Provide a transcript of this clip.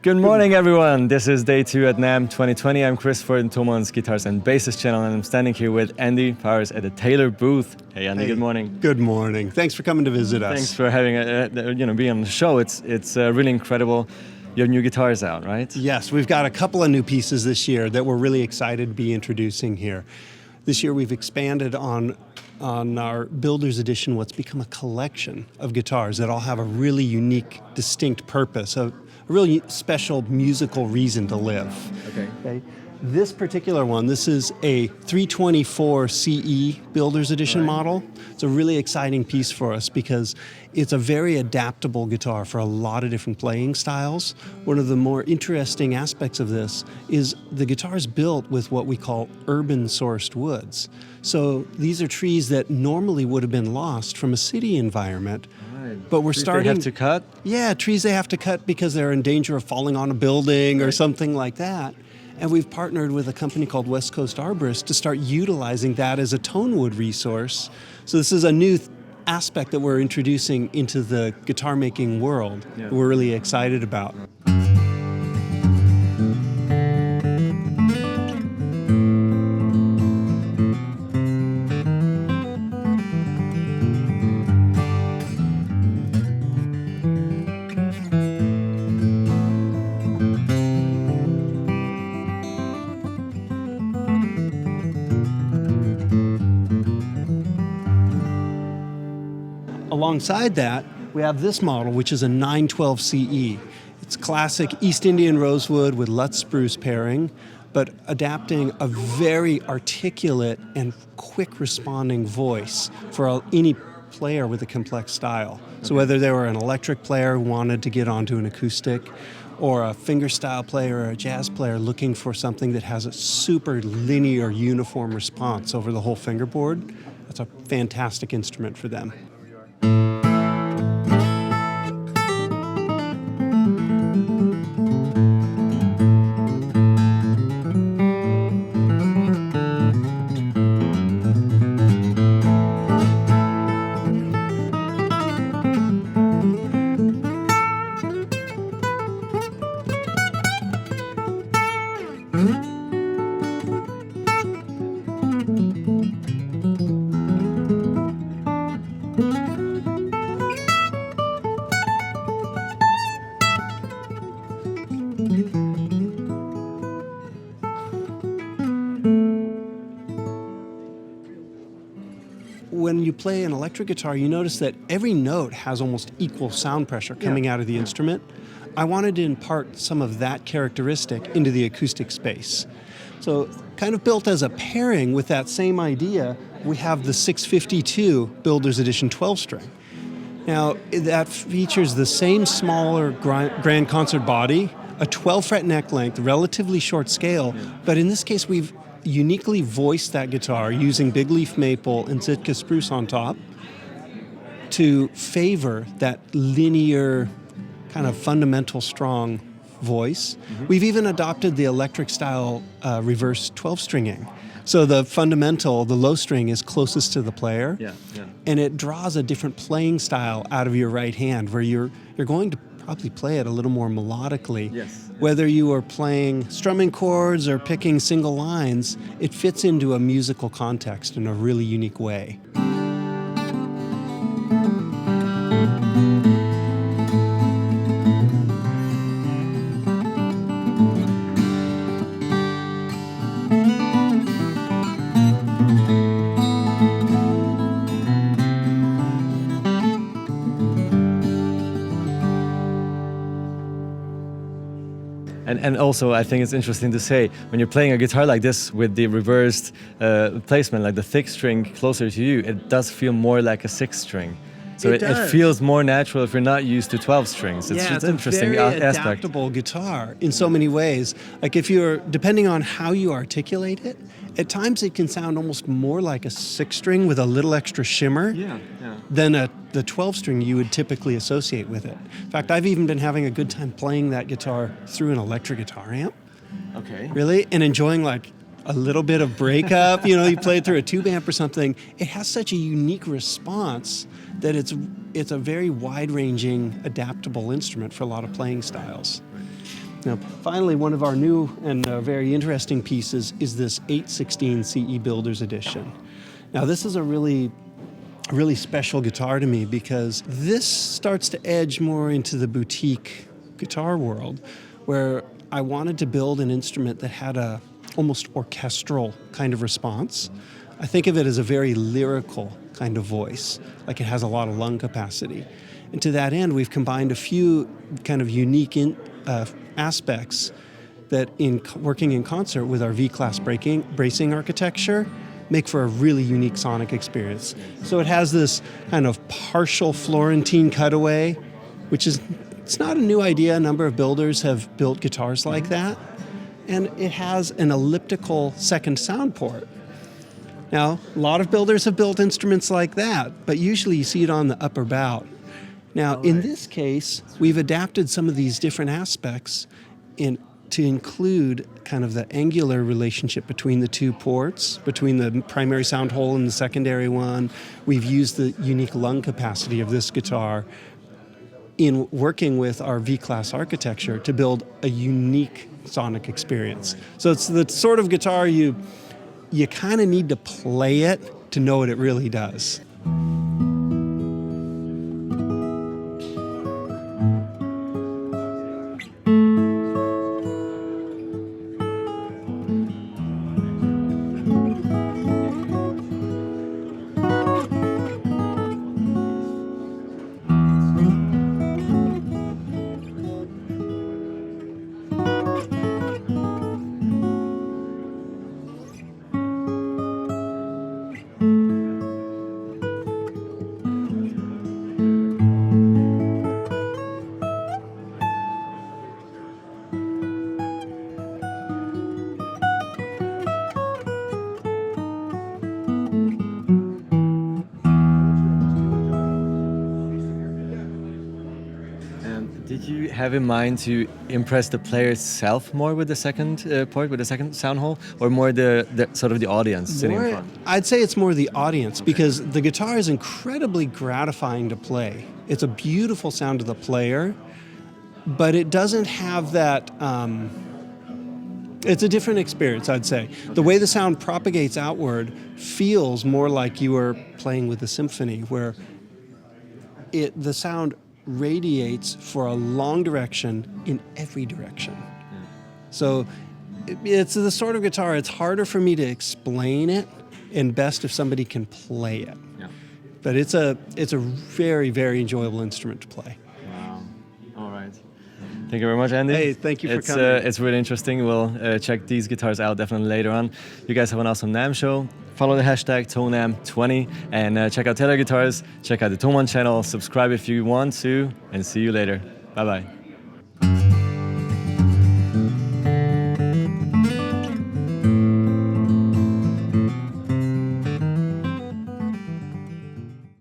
Good morning, everyone. This is day 2 at NAMM 2020. I'm Chris for Thomann's Guitars and Basses channel, and I'm standing here with Andy Powers at the Taylor booth. Hey, Andy. Good morning. Good morning. Thanks for coming to visit us. Thanks for having being on the show. It's really incredible. You have new guitars out, right? Yes, we've got a couple of new pieces this year that we're really excited to be introducing here. This year we've expanded on our Builder's Edition, what's become a collection of guitars that all have a really unique, distinct purpose, a really special musical reason to live. Okay. This particular one, this is a 324 CE Builder's Edition model. It's a really exciting piece for us because it's a very adaptable guitar for a lot of different playing styles. One of the more interesting aspects of this is the guitar is built with what we call urban sourced woods. So these are trees that normally would have been lost from a city environment. But we're starting. They have to cut? Yeah, trees they have to cut because they're in danger of falling on a building or something like that. And we've partnered with a company called West Coast Arborists to start utilizing that as a tone wood resource. So this is a new aspect that we're introducing into the guitar making world that we're really excited about. Alongside that, we have this model, which is a 912 CE. It's classic East Indian rosewood with Lutz spruce pairing, but adapting a very articulate and quick responding voice for any player with a complex style. So whether they were an electric player who wanted to get onto an acoustic, or a fingerstyle player or a jazz player looking for something that has a super linear, uniform response over the whole fingerboard, that's a fantastic instrument for them. When you play an electric guitar, you notice that every note has almost equal sound pressure coming out of the instrument. I wanted to impart some of that characteristic into the acoustic space. So kind of built as a pairing with that same idea, we have the 652 Builder's Edition 12-string. Now, that features the same smaller grand concert body, a 12-fret neck length, relatively short scale, but in this case we've uniquely voiced that guitar using big leaf maple and Sitka spruce on top to favor that linear, kind of fundamental strong voice. We've even adopted the electric style reverse 12-stringing. So the fundamental, the low string is closest to the player, and it draws a different playing style out of your right hand where you're going to probably play it a little more melodically. Whether you are playing strumming chords or picking single lines, it fits into a musical context in a really unique way. And also, I think it's interesting to say, when you're playing a guitar like this with the reversed placement, like the thick string closer to you, it does feel more like a 6-string. So it feels more natural if you're not used to 12 strings. It's just an interesting very aspect. Adaptable guitar in so many ways. Like if you're, depending on how you articulate it, at times it can sound almost more like a 6-string with a little extra shimmer than the 12-string you would typically associate with it. In fact, I've even been having a good time playing that guitar through an electric guitar amp. Okay. Really? And enjoying like a little bit of breakup, you play it through a tube amp or something. It has such a unique response that it's a very wide-ranging, adaptable instrument for a lot of playing styles. Now, finally, one of our new and very interesting pieces is this 816 CE Builders Edition. Now, this is a really special guitar to me because this starts to edge more into the boutique guitar world, where I wanted to build an instrument that had a almost orchestral kind of response. I think of it as a very lyrical kind of voice, like it has a lot of lung capacity. And to that end, we've combined a few kind of unique aspects that, in working in concert with our V-class bracing architecture, make for a really unique sonic experience. So it has this kind of partial Florentine cutaway, which is, it's not a new idea. A number of builders have built guitars like that. And it has an elliptical second sound port. Now, a lot of builders have built instruments like that, but usually you see it on the upper bout. Now, in this case, we've adapted some of these different aspects to include kind of the angular relationship between the two ports, between the primary sound hole and the secondary one. We've used the unique lung capacity of this guitar in working with our V-class architecture to build a unique sonic experience. So it's the sort of guitar you kind of need to play it to know what it really does. Did you have in mind to impress the player itself more with the second port, with the second sound hole, or more the sort of the audience sitting in front? I'd say it's more the audience, because the guitar is incredibly gratifying to play. It's a beautiful sound to the player, but it doesn't have that. It's a different experience, I'd say. The way the sound propagates outward feels more like you are playing with a symphony, where the sound radiates for a long direction in every direction. So it's the sort of guitar, it's harder for me to explain it, and best if somebody can play it. Yeah. But it's a very, very enjoyable instrument to play. Wow. All right. Thank you very much, Andy. Hey, thank you for coming. It's really interesting. We'll check these guitars out definitely later on. You guys have an awesome NAMM show. Follow the hashtag TONAM20 and check out Taylor Guitars, check out the Thomann channel, subscribe if you want to, and see you later. Bye-bye.